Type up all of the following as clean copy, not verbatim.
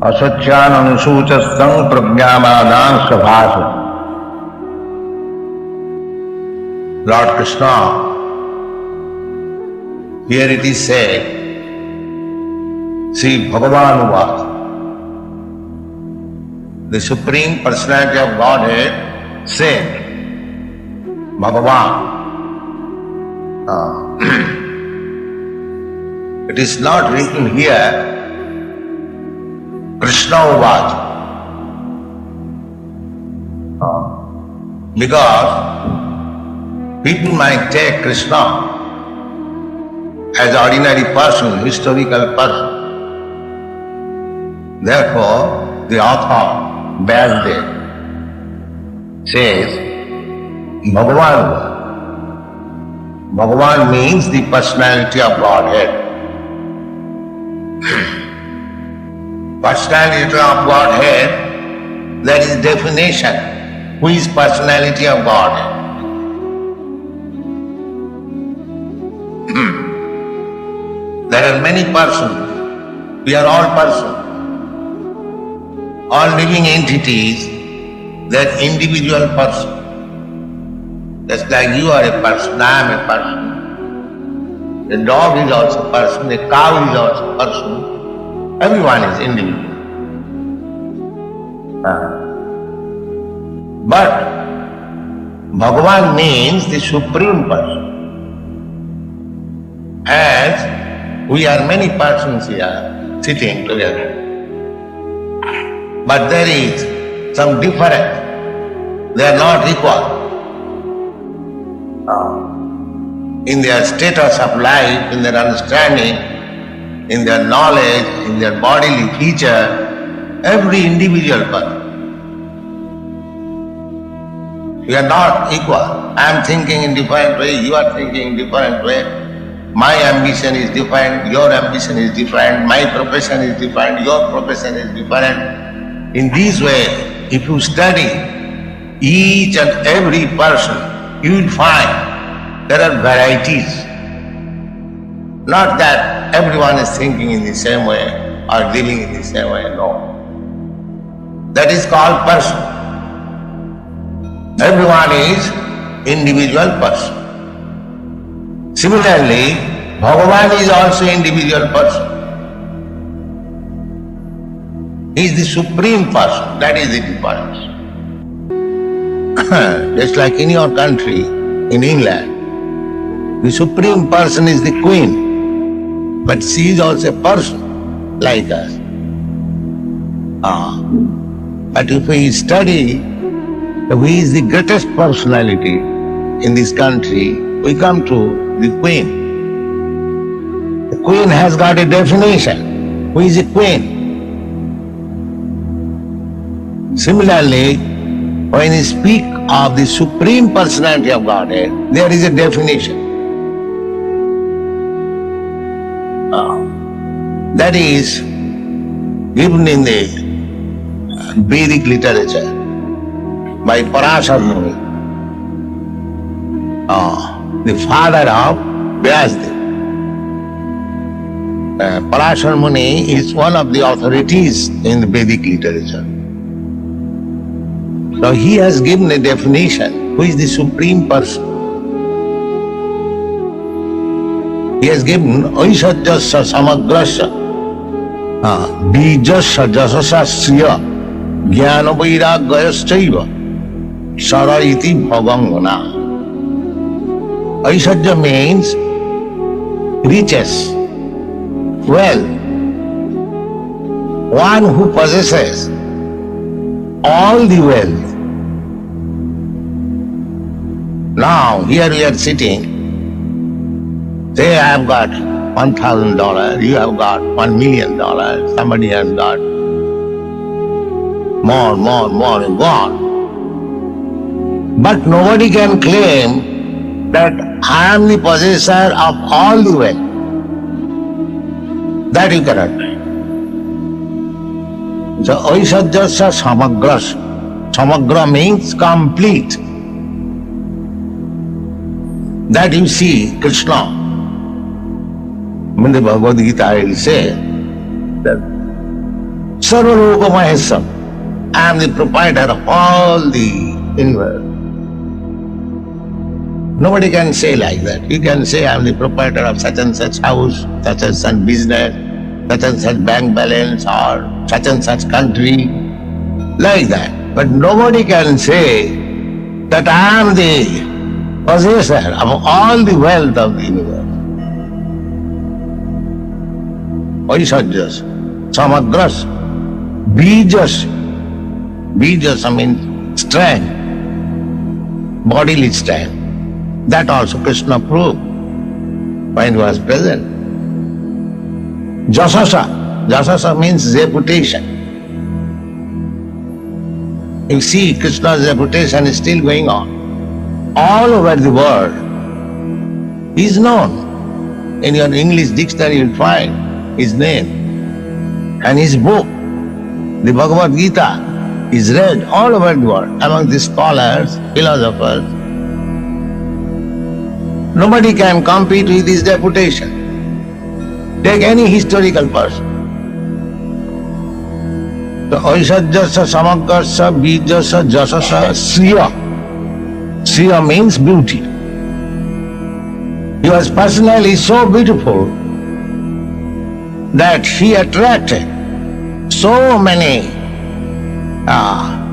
asacyan anusuchasang prajnamadam sabhasu. Lord Krishna, here it is said, see Bhagavan was, the Supreme Personality of Godhead said, Bhagavan. It is not written here, Krishna was. Because people might take Krishna as ordinary person, historical person. Therefore, the author, Devotee, says, Bhagavan. Bhagavan means the personality of Godhead. Personality of Godhead, that is definition. Who is personality of Godhead? There are many persons. We are all persons. All living entities, they are individual persons. Just like you are a person, I am a person. A dog is also a person, a cow is also a person. Everyone is individual. But Bhagavan means the Supreme Person. As we are many persons here sitting together. But there is some difference. They are not equal. In their status of life, in their understanding, in their knowledge, in their bodily feature, every individual person. We are not equal. I am thinking in different way, you are thinking in different way. My ambition is different, your ambition is different, my profession is different, your profession is different. In this way, if you study each and every person, you will find there are varieties. Not that everyone is thinking in the same way or living in the same way, no. That is called person. Everyone is individual person. Similarly, Bhagavan is also individual person. He is the supreme person, that is the difference. Just like in your country, in England, the supreme person is the queen, but she is also a person like us. But if we study who is the greatest personality in this country, we come to the queen. The queen has got a definition. Who is a queen? Similarly, when you speak of the Supreme Personality of Godhead, there is a definition. That is given in the Vedic literature by Parashar the father of Vyasdev. Parashar Muni is one of the authorities in the Vedic literature. So he has given a definition, who is the supreme person. He has given Aishajyasya Samagrasya Bijasya Jasasya Sriya Jnana Vairagyayasya Sara iti Bhavangana. Aishajya means riches, wealth. One who possesses all the wealth. Now, here we are sitting. Say, I have got $1,000, you have got $1 million, somebody has got more, and gone. But nobody can claim that I am the possessor of all the wealth. That you cannot do. So, Aishajyasya Samagrasya. Samagra means complete. That you see, Krishna. In the Bhagavad Gita, I will say that Sarva Mahesam. I am the proprietor of all the universe. Nobody can say like that. You can say I am the proprietor of such and such house, such and such business, such and such bank balance, or such and such country, like that. But nobody can say that I am the possessor of all the wealth of the universe. Aishajyas, samagras, bijas. Bijas means strength, bodily strength. That also Krishna proved when he was present. Jasasa. Jasasa means reputation. You see, Krishna's reputation is still going on. All over the world. He is known. In your English dictionary you will find his name. And his book, the Bhagavad Gita, is read all over the world among the scholars, philosophers. Nobody can compete with his reputation. Take any historical person. So, Aishajyasa, Samagasya, Bijasa, Jasasa, Sriya. Sriya means beauty. He was personally so beautiful that he attracted so many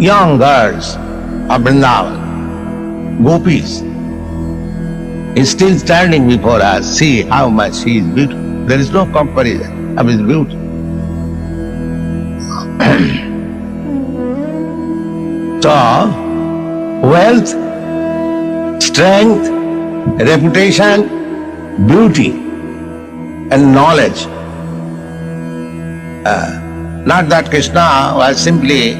young girls of Vrindavan, gopis. Is still standing before us. See how much he is beautiful. There is no comparison of his beauty. So, wealth, strength, reputation, beauty, and knowledge. Not that Krishna was simply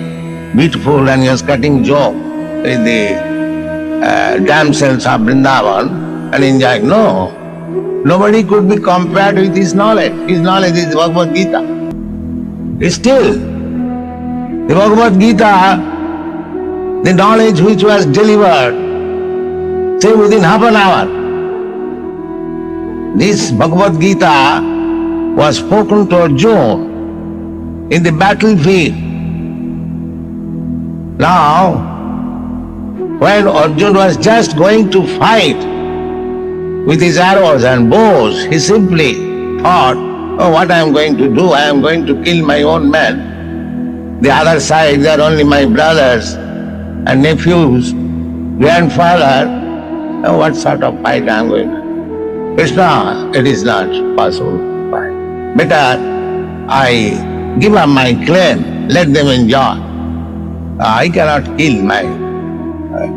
beautiful and he was cutting joke with the damsels of Vrindavan and enjoying. No. Nobody could be compared with his knowledge. His knowledge is the Bhagavad Gita. Still, the Bhagavad Gita, the knowledge which was delivered, say within half an hour, this Bhagavad Gita was spoken to Arjuna in the battlefield. Now, when Arjuna was just going to fight with his arrows and bows, he simply thought, oh, what I am going to do? I am going to kill my own men. The other side, they are only my brothers and nephews, grandfather. Oh, what sort of fight I am going to? Krishna, it is not possible. Better I give up my claim, let them enjoy. I cannot kill my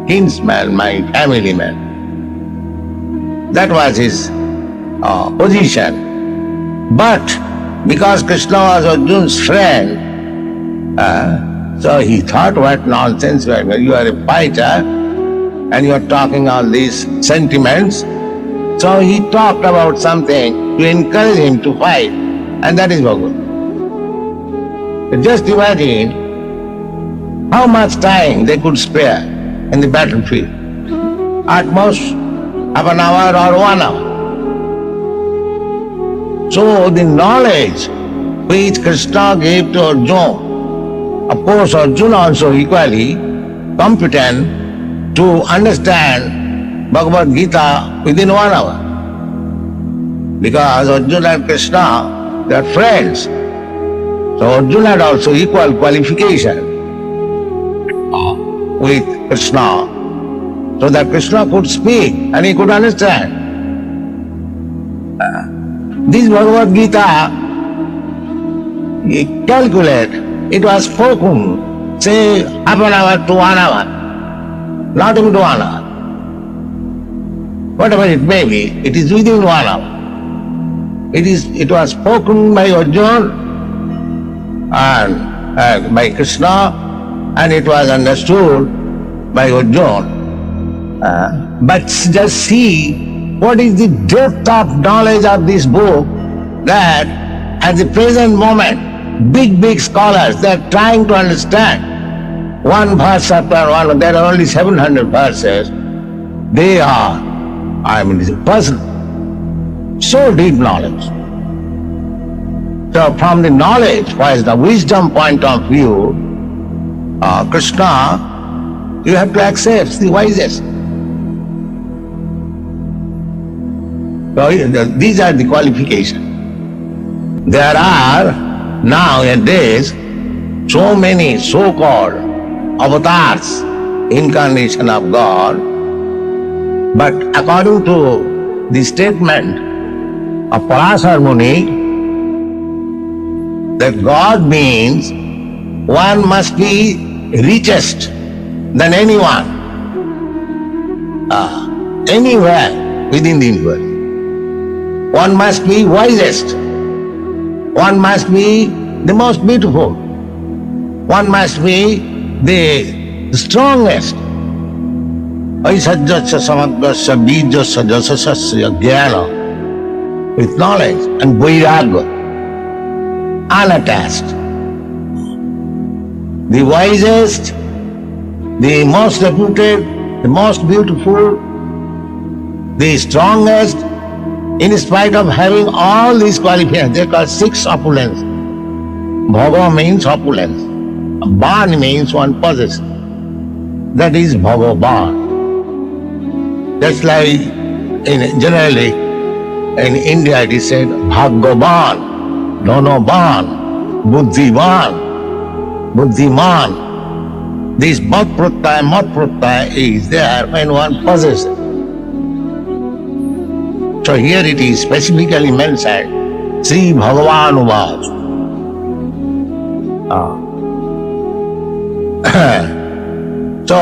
kinsman, my family man. That was his position. But because Krishna was Arjuna's friend, so he thought, what nonsense, you are a fighter and you are talking all these sentiments. So he talked about something to encourage him to fight, and that is Bhagavad. Just imagine how much time they could spare in the battlefield. At most, half an hour or 1 hour. So the knowledge which Krishna gave to Arjuna, of course Arjuna also equally competent to understand Bhagavad Gita within 1 hour. Because Arjuna and Krishna, they are friends. So Arjuna had also equal qualification with Krishna, so that Krishna could speak and he could understand. This Bhagavad Gita, calculate, it was spoken, say half an hour to 1 hour, not even to 1 hour. Whatever it may be, it is within 1 hour. It was spoken by Arjuna and by Krishna, and it was understood by Arjuna. But just see what is the depth of knowledge of this book, that at the present moment, big scholars, they are trying to understand one verse after one. There are only 700 verses. They are, it's a puzzle. So deep knowledge. So from the knowledge, as the wisdom point of view, Krishna, you have to accept the wisest. So these are the qualifications. There are nowadays so many so-called avatars, incarnation of God, but according to the statement of Parasar Muni, that God means one must be richest than anyone, anywhere within the universe. One must be wisest. One must be the most beautiful. One must be the strongest. Aisajyasya samagrasya bijasya jasasya jnana, with knowledge and vairagya, unattached. The wisest, the most reputed, the most beautiful, the strongest, in spite of having all these qualifications. They call 6 opulence. Bhava means opulence. Ban means one possesses. That is Bhagavan. That's like generally in India it is said Bhagavan, Dhanovan, Buddhivan, Buddhiman. This Bhat Pratyaya, Mat Pratyaya is there when one possesses. So here it is specifically mentioned, Sri Bhagavan Uvaj. So,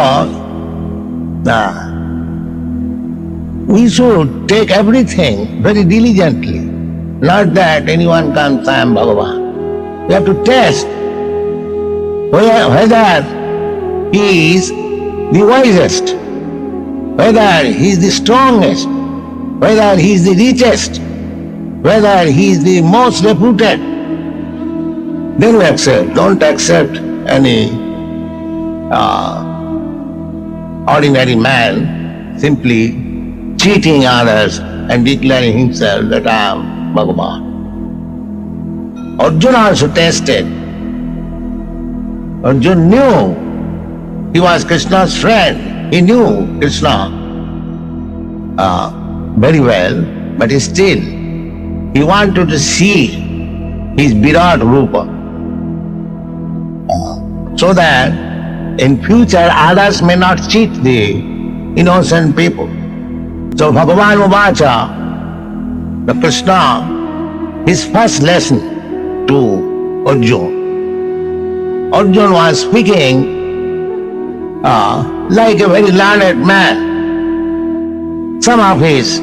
we should take everything very diligently. Not that anyone comes, I am Bhagavan. We have to test whether he is the wisest, whether he is the strongest, whether he is the richest, whether he is the most reputed. Then we accept. Don't accept any ordinary man simply cheating others and declaring himself that I am Bhagavan. Arjuna also tested. Arjuna knew he was Krishna's friend. He knew Krishna very well, but still he wanted to see his Virat Rupa, so that in future others may not cheat the innocent people. So Bhagavan Uvacha, the Krishna, his first lesson to Arjuna. Arjuna was speaking like a very learned man. Some of his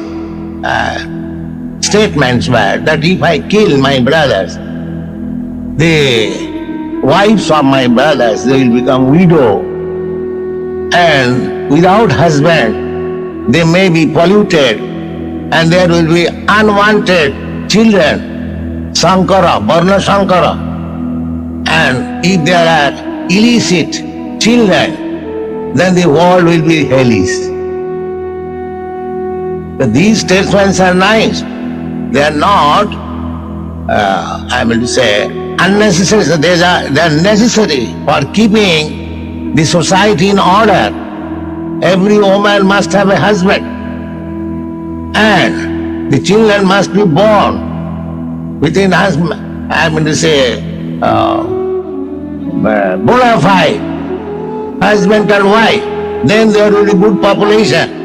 statements were that if I kill my brothers, the wives of my brothers, they will become widow, and without husband they may be polluted, and there will be unwanted children, Sankara, Varna Sankara, and if there are illicit children, then the world will be hellish. But these statements are nice. They are not, I will say, unnecessary. They are necessary for keeping the society in order. Every woman must have a husband, and the children must be born within husband, I mean to say, bona fide husband and wife. Then there will be good population.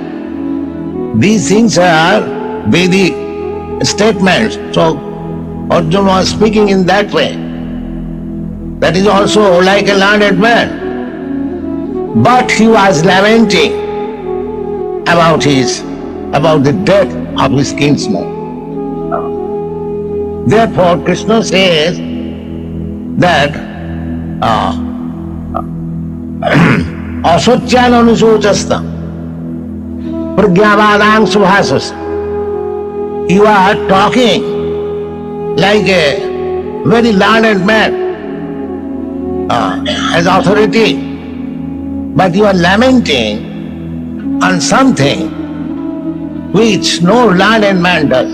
These things are Vedic statements. So Arjuna was speaking in that way. That is also like a learned man. But he was lamenting about the death of his kinsman. Therefore, Krishna says that asotyan anusochasta pragyavadam subhasas. You are talking like a very learned man, has authority, but you are lamenting on something which no learned man does.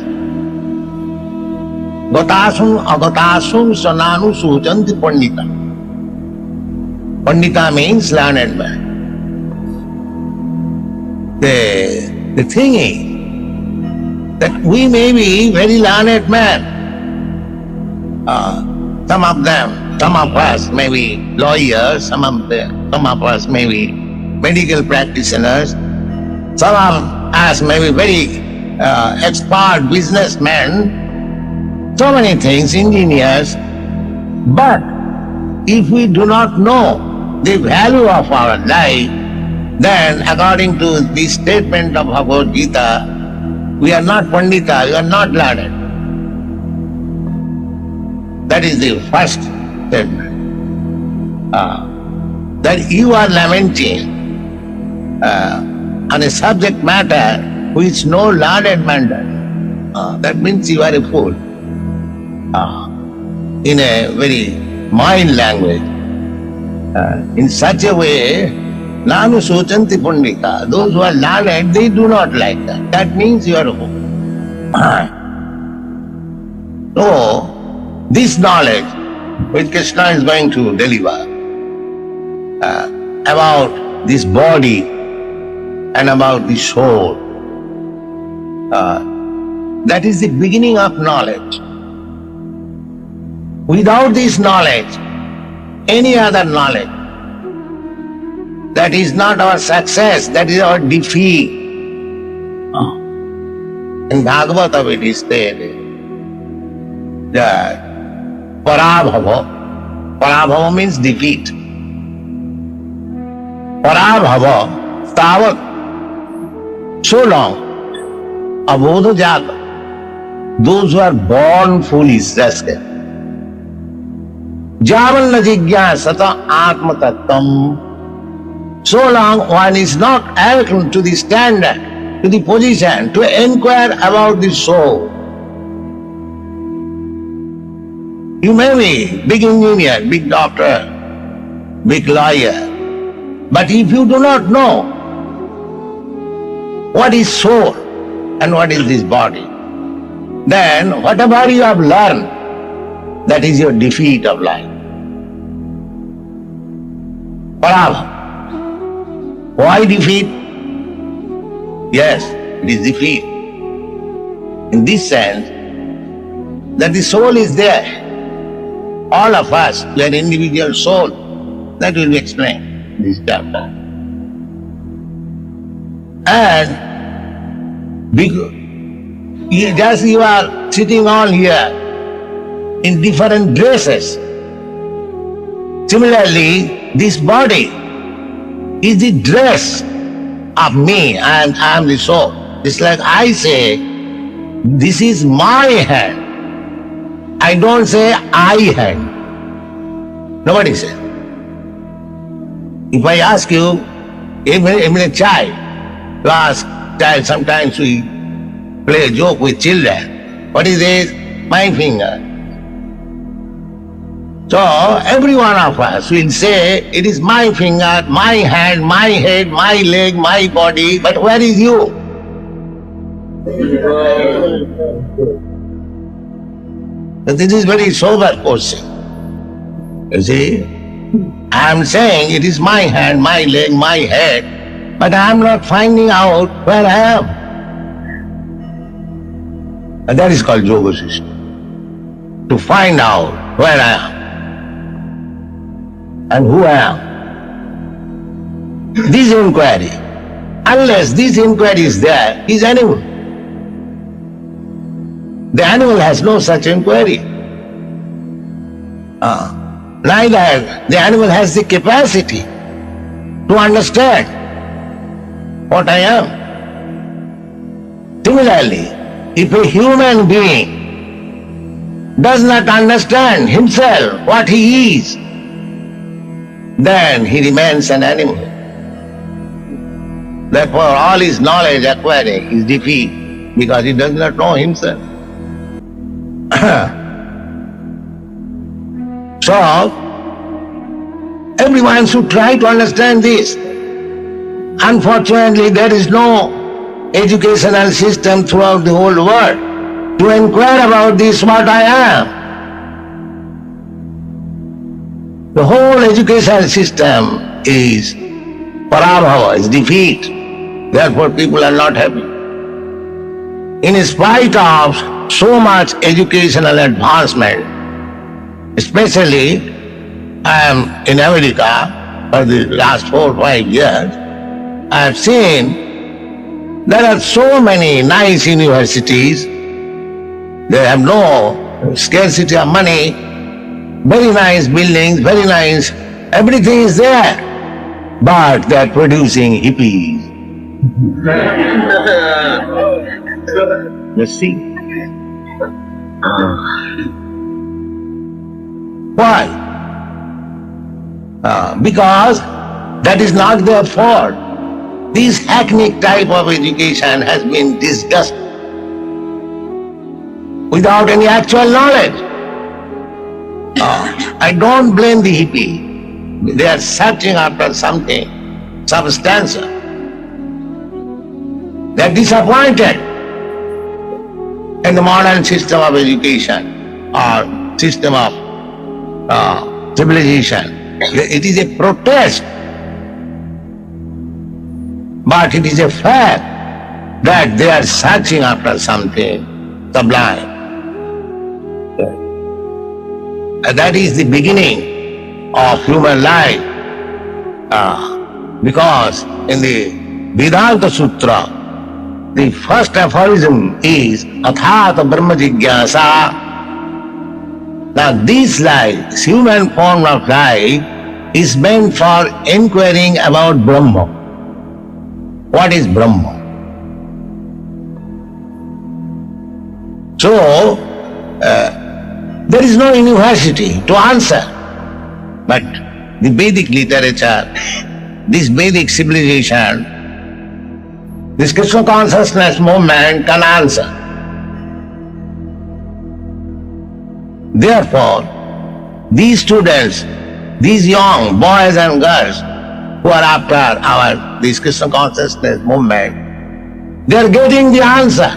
Gatasum agatasum sananu sujanti pandita. Pandita means learned man. The thing is that we may be very learned men. Some of us may be lawyers, some of us may be medical practitioners, some of us may be very expert businessmen, so many things, engineers. But if we do not know the value of our life, then according to the statement of Bhagavad Gita, we are not Pandita, we are not learned. That is the first statement. That you are lamenting on a subject matter which no learned man does. That means you are a fool. In a very mild language. In such a way, Nanu Sochanti Pundika, those who are learned, they do not like that. That means you are a fool. So, this knowledge which Krishna is going to deliver about this body and about the soul, that is the beginning of knowledge. Without this knowledge, any other knowledge, that is not our success, that is our defeat. In Bhagavata it is said that Parabhava means defeat. Parabhava, tavat, so long, abodha jata, those who are born foolish, rascal. Javan na jigyasata atma tattvam, so long one is not able to the standard, to the position, to inquire about the soul. You may be big engineer, big doctor, big lawyer, but if you do not know what is soul and what is this body, then whatever you have learned, that is your defeat of life. Parabhava. Why defeat? Yes, it is defeat. In this sense, that the soul is there. All of us, we are individual soul. That will be explained in this chapter. And just you are sitting all here in different dresses. Similarly, this body is the dress of me and I am the soul. It's like I say, this is my hand. I don't say I hand. Nobody says. If I ask you, even a child, you ask child, sometimes we play a joke with children. What is this? My finger. So every one of us will say, it is my finger, my hand, my head, my leg, my body, but where is you? This is very sober question. You see, I am saying it is my hand, my leg, my head, but I am not finding out where I am. And that is called yoga system. To find out where I am and who I am. This inquiry, unless this inquiry is there, is animal. The animal has no such inquiry. Neither the animal has the capacity to understand what I am. Similarly, if a human being does not understand himself, what he is, then he remains an animal. Therefore, all his knowledge acquiring is defeat because he does not know himself. So, everyone should try to understand this. Unfortunately, there is no educational system throughout the whole world to inquire about this, what I am. The whole education system is parabhava, is defeat. Therefore people are not happy. In spite of so much educational advancement, especially I am in America for the last 4 or 5 years, I have seen there are so many nice universities. They have no scarcity of money, very nice buildings, very nice, everything is there. But they are producing hippies. Let's see. Why? Because that is not their fault. This hackneyed type of education has been discussed without any actual knowledge. I don't blame the hippie. They are searching after something substantial. They are disappointed in the modern system of education or system of civilization. It is a protest. But it is a fact that they are searching after something sublime. And that is the beginning of human life. Because in the Vedanta Sutra, the first aphorism is Athata Brahma Jigyasa. Now this life, this human form of life, is meant for inquiring about Brahma. What is Brahma? So, there is no university to answer. But the Vedic literature, this Vedic civilization, this Krishna consciousness movement can answer. Therefore, these students, these young boys and girls who are after this Krishna consciousness movement, they are getting the answer.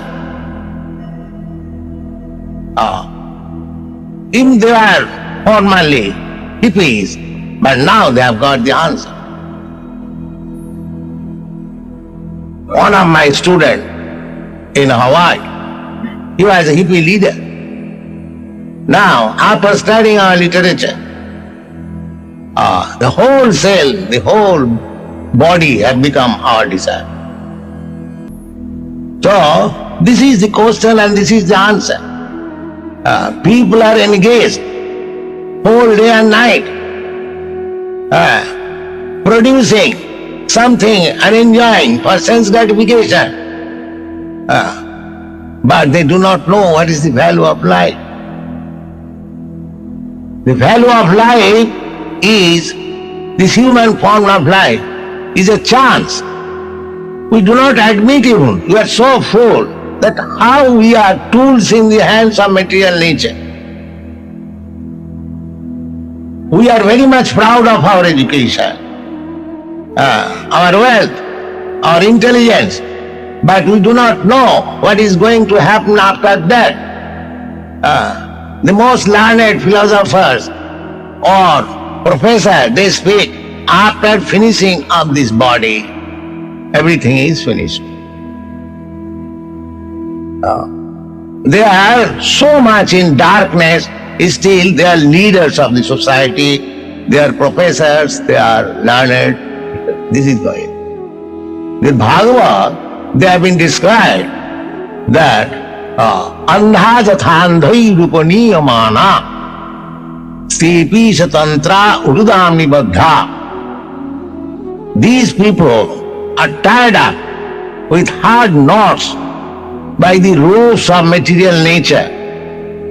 If they are formerly hippies, but now they have got the answer. One of my students in Hawaii, he was a hippie leader. Now, after studying our literature, the whole cell, the whole body has become our desire. So, this is the question and this is the answer. People are engaged whole day and night, producing something and enjoying for sense gratification. But they do not know what is the value of life. The value of life is, this human form of life is a chance. We do not admit even. We are so full that how we are tools in the hands of material nature. We are very much proud of our education, our wealth, our intelligence, but we do not know what is going to happen after that. The most learned philosophers or professors, they speak, after finishing of this body, everything is finished. They are so much in darkness, still they are leaders of the society, they are professors, they are learned. This is going. The Bhagavad, they have been described that andha jathandhai rupaniyamana stepi shatantra urudamni baddha. These people are tied up with hard knots by the ropes of material nature,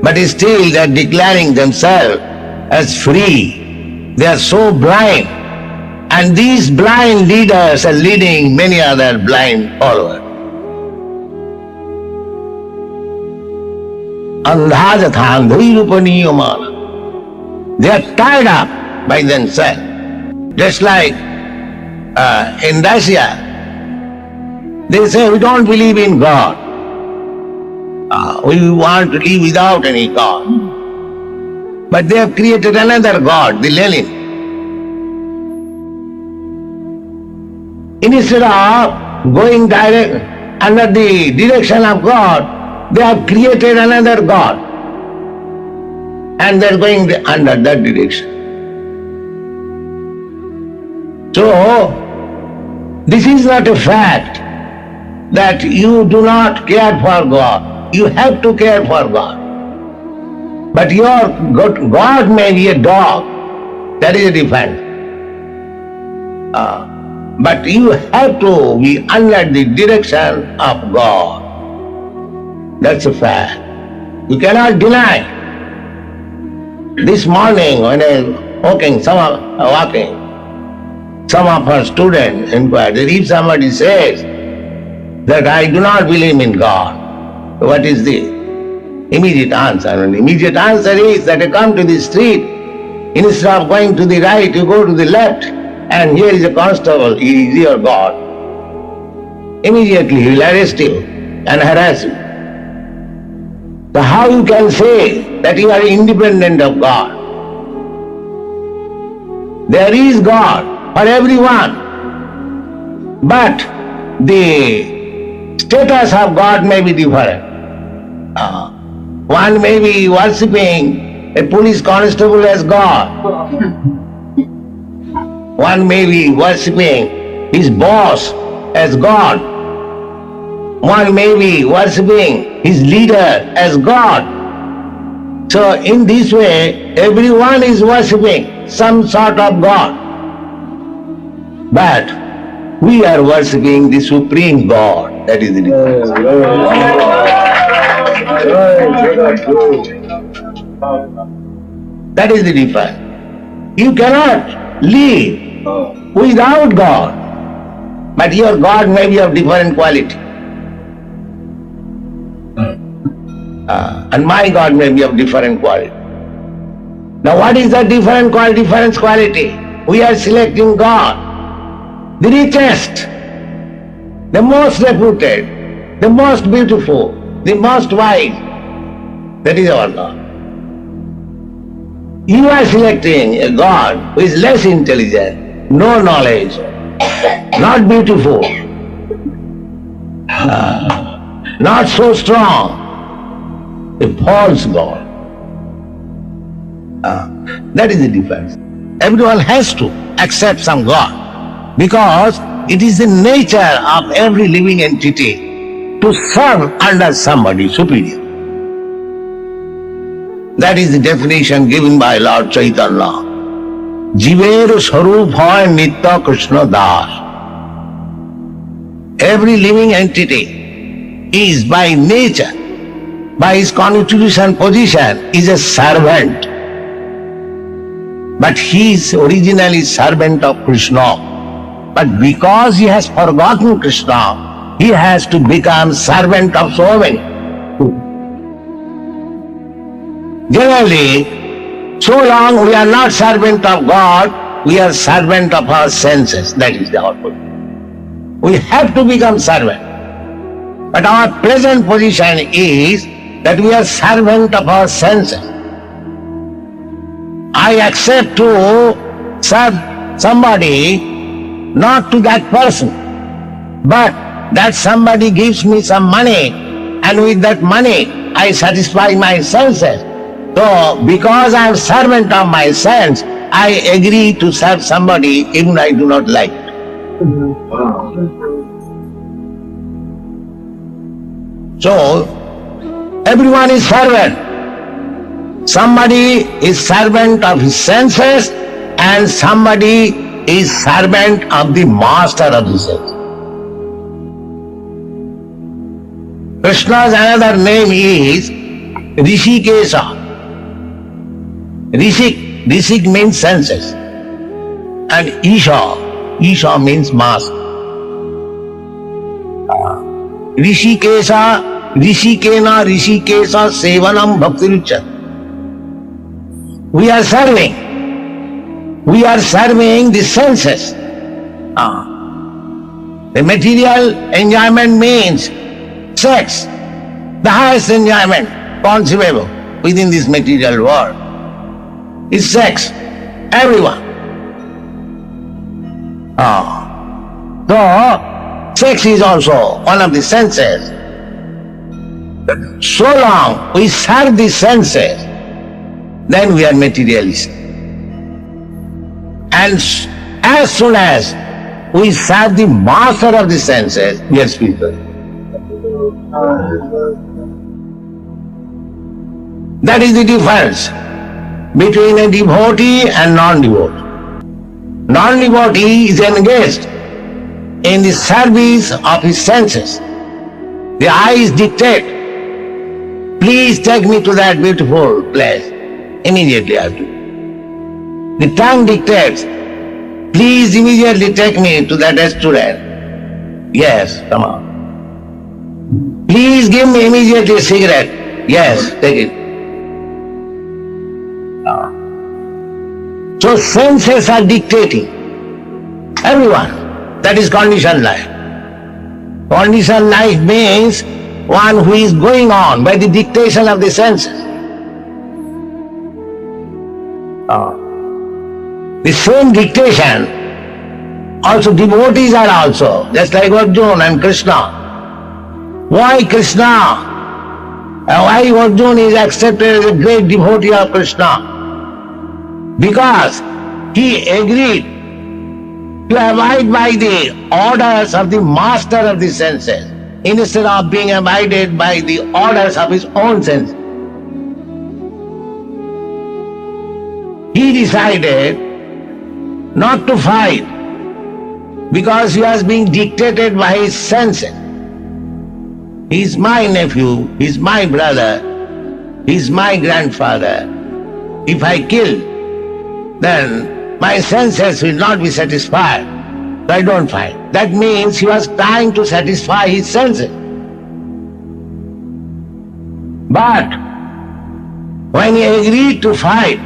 but still they are declaring themselves as free. They are so blind, and these blind leaders are leading many other blind followers. Andhajathandhairupaniyamana. They are tied up by themselves. Just like in Russia, they say we don't believe in God. We want to live without any God. But they have created another God, the Lenin. Instead of going direct under the direction of God, they have created another God. And they are going under that direction. So, this is not a fact that you do not care for God. You have to care for God. But your God may be a dog. That is different. But you have to be under the direction of God. That's a fact. You cannot deny. This morning when I was walking, some of our students inquired that if somebody says that I do not believe in God, what is the immediate answer? And the immediate answer is that you come to the street, instead of going to the right, you go to the left, and here is a constable, he is your God. Immediately he will arrest you and harass you. So how you can say that you are independent of God? There is God for everyone, but the status of God may be different. One may be worshipping a police constable as God. One may be worshipping his boss as God. One may be worshipping his leader as God. So in this way, everyone is worshipping some sort of God. But we are worshipping the Supreme God. That is the difference. That is the difference. You cannot live without God, but your God may be of different quality. And my God may be of different quality. Now what is the different quality? We are selecting God, the richest, the most reputed, the most beautiful, the most wise. That is our God. You are selecting a God who is less intelligent, no knowledge, not beautiful, not so strong, a false God. That is the difference. Everyone has to accept some God because it is the nature of every living entity to serve under somebody superior. That is the definition given by Lord Chaitanya. Jiver Sarup hoy Nitya Krishna Das. Every living entity is by nature, by his constitution position, is a servant. But he is originally servant of Krishna. But because he has forgotten Krishna, he has to become servant of so many. Generally, so long we are not servant of God, we are servant of our senses. That is the output. We have to become servant. But our present position is that we are servant of our senses. I accept to serve somebody, not to that person, but that somebody gives me some money, and with that money I satisfy my senses. So, because I am servant of my sense, I agree to serve somebody even I do not like. So, everyone is servant. Somebody is servant of his senses and somebody is servant of the master of the senses. Krishna's another name is Rishikesha. Rishik means senses, and Isha means master. Rishikesha, Rishikesha Sevanam Bhaktiruchat. We are serving the senses. The material enjoyment means sex, the highest enjoyment conceivable within this material world is sex. Everyone. So, sex is also one of the senses. So long we serve the senses, then we are materialist. And as soon as we serve the master of the senses, we are spiritual. That is the difference between a devotee and non-devotee. Non-devotee is engaged in the service of his senses. The eyes dictate, please take me to that beautiful place. Immediately I do. The tongue dictates, please immediately take me to that restaurant. Yes, come on. Please give me immediately a cigarette. Yes, take it. So senses are dictating. Everyone. That is conditioned life. Conditioned life means one who is going on by the dictation of the senses. The same dictation, also devotees are also, just like Arjuna and Krishna. Why Krishna? Why Arjuna is accepted as a great devotee of Krishna? Because he agreed to abide by the orders of the master of the senses instead of being abided by the orders of his own senses. He decided not to fight because he was being dictated by his senses. He is my nephew, he is my brother, he is my grandfather. If I kill, then my senses will not be satisfied. So I don't fight. That means he was trying to satisfy his senses. But when he agreed to fight,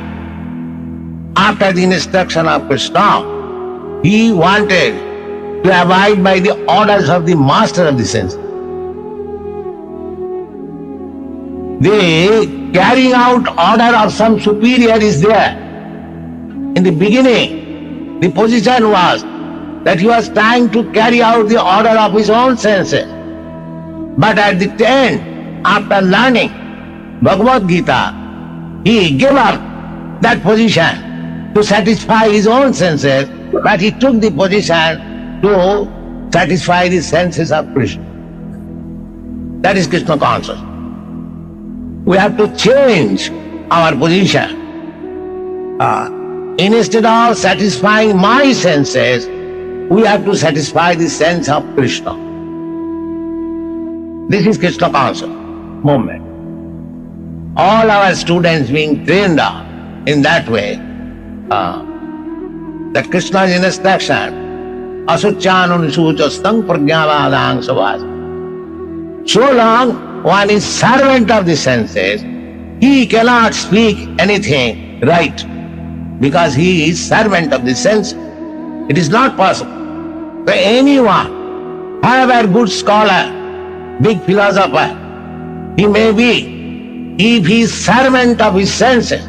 after the instruction of Krishna, he wanted to abide by the orders of the master of the senses. The carrying out order of some superior is there. In the beginning, the position was that he was trying to carry out the order of his own senses. But at the end, after learning Bhagavad Gita, he gave up that position to satisfy his own senses, but he took the position to satisfy the senses of Krishna. That is Krishna consciousness. We have to change our position. Instead of satisfying my senses, we have to satisfy the sense of Krishna. This is Krishna consciousness movement. All our students being trained up in that way, that Krishna's instruction, asuchanun suchastang pragyavadang savas. So long one is servant of the senses, he cannot speak anything right, because he is servant of the senses. It is not possible. So anyone, however good scholar, big philosopher, he may be, if he is servant of his senses,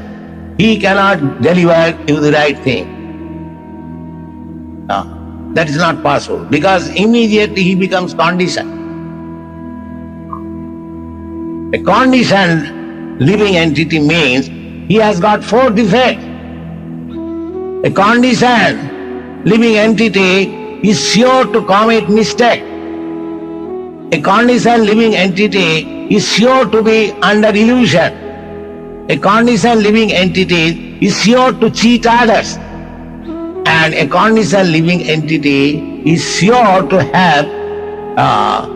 he cannot deliver you the right thing. No, that is not possible, because immediately he becomes conditioned. A conditioned living entity means he has got 4 defects. A conditioned living entity is sure to commit mistake. A conditioned living entity is sure to be under illusion. A conditioned living entity is sure to cheat others. And a conditioned living entity is sure to have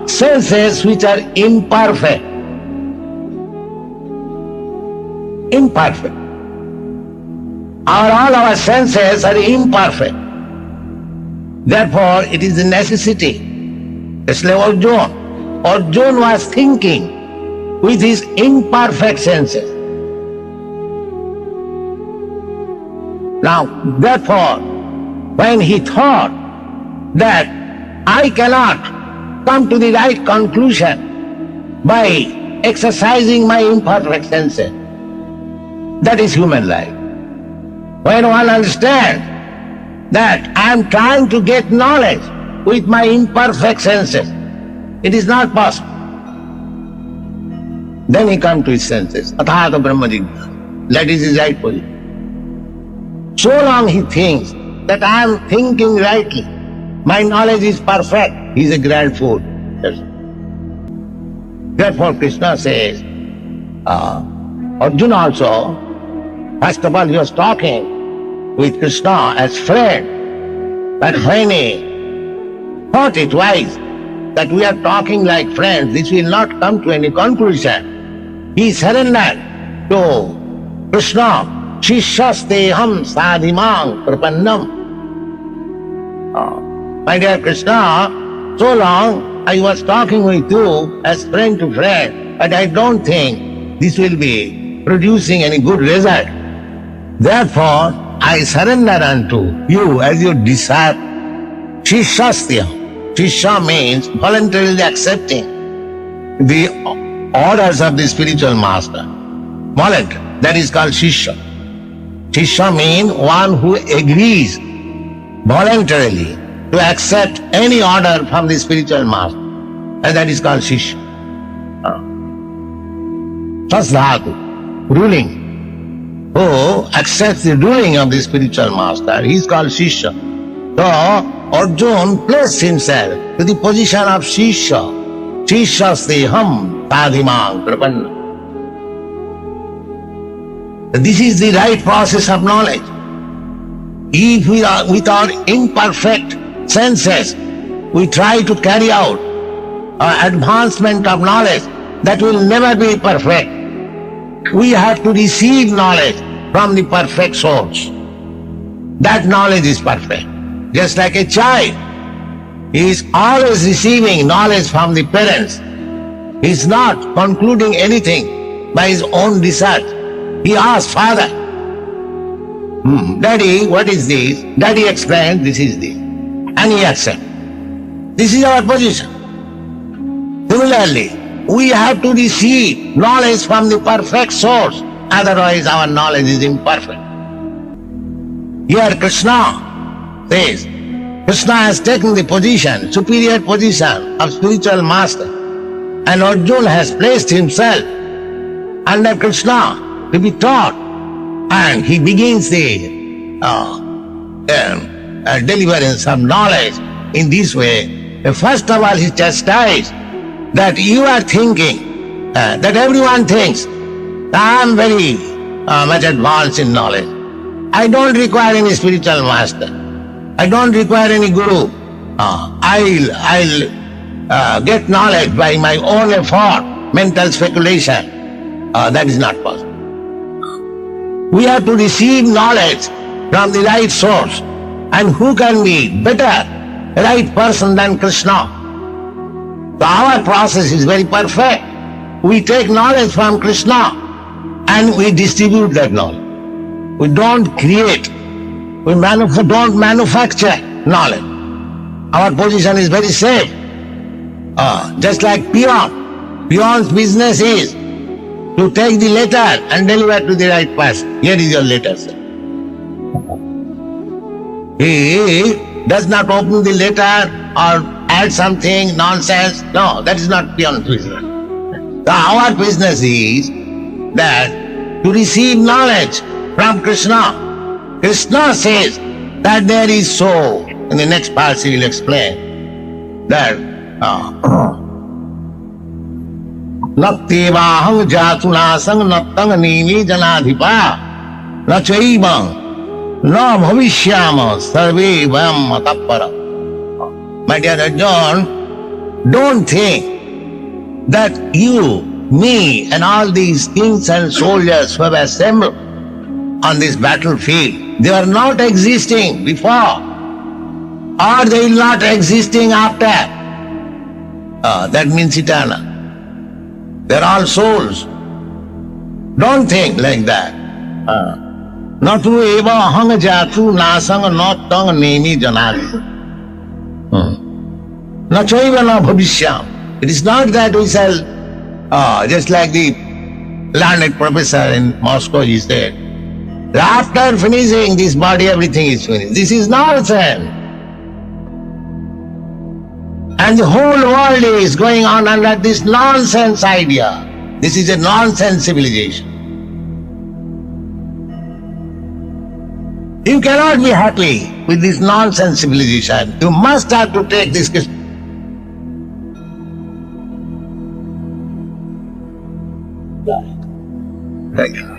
senses which are imperfect. Imperfect. All our senses are imperfect. Therefore, it is a necessity. Just like Arjuna. Arjuna was thinking with his imperfect senses. Now, therefore, when he thought that I cannot come to the right conclusion by exercising my imperfect senses. That is human life. When one understands that I am trying to get knowledge with my imperfect senses, it is not possible. Then he comes to his senses. Athata Brahma Jignana. That is his right position. So long he thinks that I am thinking rightly, my knowledge is perfect, he is a grand fool. Yes. Therefore Krishna says, Arjuna also, first of all he was talking with Krishna as friend, but when he thought it wise that we are talking like friends, this will not come to any conclusion. He surrendered to Krishna. Shishasteham sadhimang prapannam. My dear Krishna, so long I was talking with you as friend to friend, but I don't think this will be producing any good result. Therefore, I surrender unto you as your disciple. Shishasteham. Shisha means voluntarily accepting the orders of the spiritual master. Voluntary. That is called Shisha. Shisha means one who agrees voluntarily to accept any order from the spiritual master. And that is called Shisha. Sasdhatu, ruling. Who accepts the ruling of the spiritual master, he is called Shisha. So, Arjuna placed himself to the position of Shisha. Shishasteham sadhimang prapanna. This is the right process of knowledge. If we are with our imperfect senses, we try to carry out our advancement of knowledge, that will never be perfect. We have to receive knowledge from the perfect source. That knowledge is perfect. Just like a child, he is always receiving knowledge from the parents. He is not concluding anything by his own research. He asks, Father, Daddy, what is this? Daddy explains, this is this. And he accepts. This is our position. Similarly, we have to receive knowledge from the perfect source, otherwise our knowledge is imperfect. Here Krishna says, Krishna has taken the position, superior position of spiritual master, and Arjuna has placed himself under Krishna to be taught, and he begins the deliverance of knowledge in this way. First of all, he chastised that you are thinking, that everyone thinks, I am very much advanced in knowledge. I don't require any spiritual master. I don't require any guru. I'll get knowledge by my own effort, mental speculation. That is not possible. We have to receive knowledge from the right source. And who can be better right person than Krishna? So our process is very perfect. We take knowledge from Krishna and we distribute that knowledge. We don't create. We don't manufacture knowledge. Our position is very safe. Just like peon. Peon's business is to take the letter and deliver to the right person. Here is your letter, sir. He does not open the letter or add something, nonsense. No, that is not peon's business. So our business is that to receive knowledge from Krishna. Krishna says that there is so. In the next part he will explain that Nattevaham jatunasang nattang nimi janadhipa nachaivang na bhavishyama sarve vayam matappara. My dear Arjuna, don't think that you, me and all these kings and soldiers who have assembled on this battlefield, they are not existing before, or they will not existing after. That means eternal. They are all souls. Don't think like that. Natu eva ahang jatu nasang nottang nemi janadi. Nachaiva na bhavishyam. It is not that we shall Just like the learned professor in Moscow, he said, after finishing this body, everything is finished. This is nonsense. And the whole world is going on under this nonsense idea. This is a nonsense civilization. You cannot be happy with this nonsense civilization. You must have to take this. Thank you.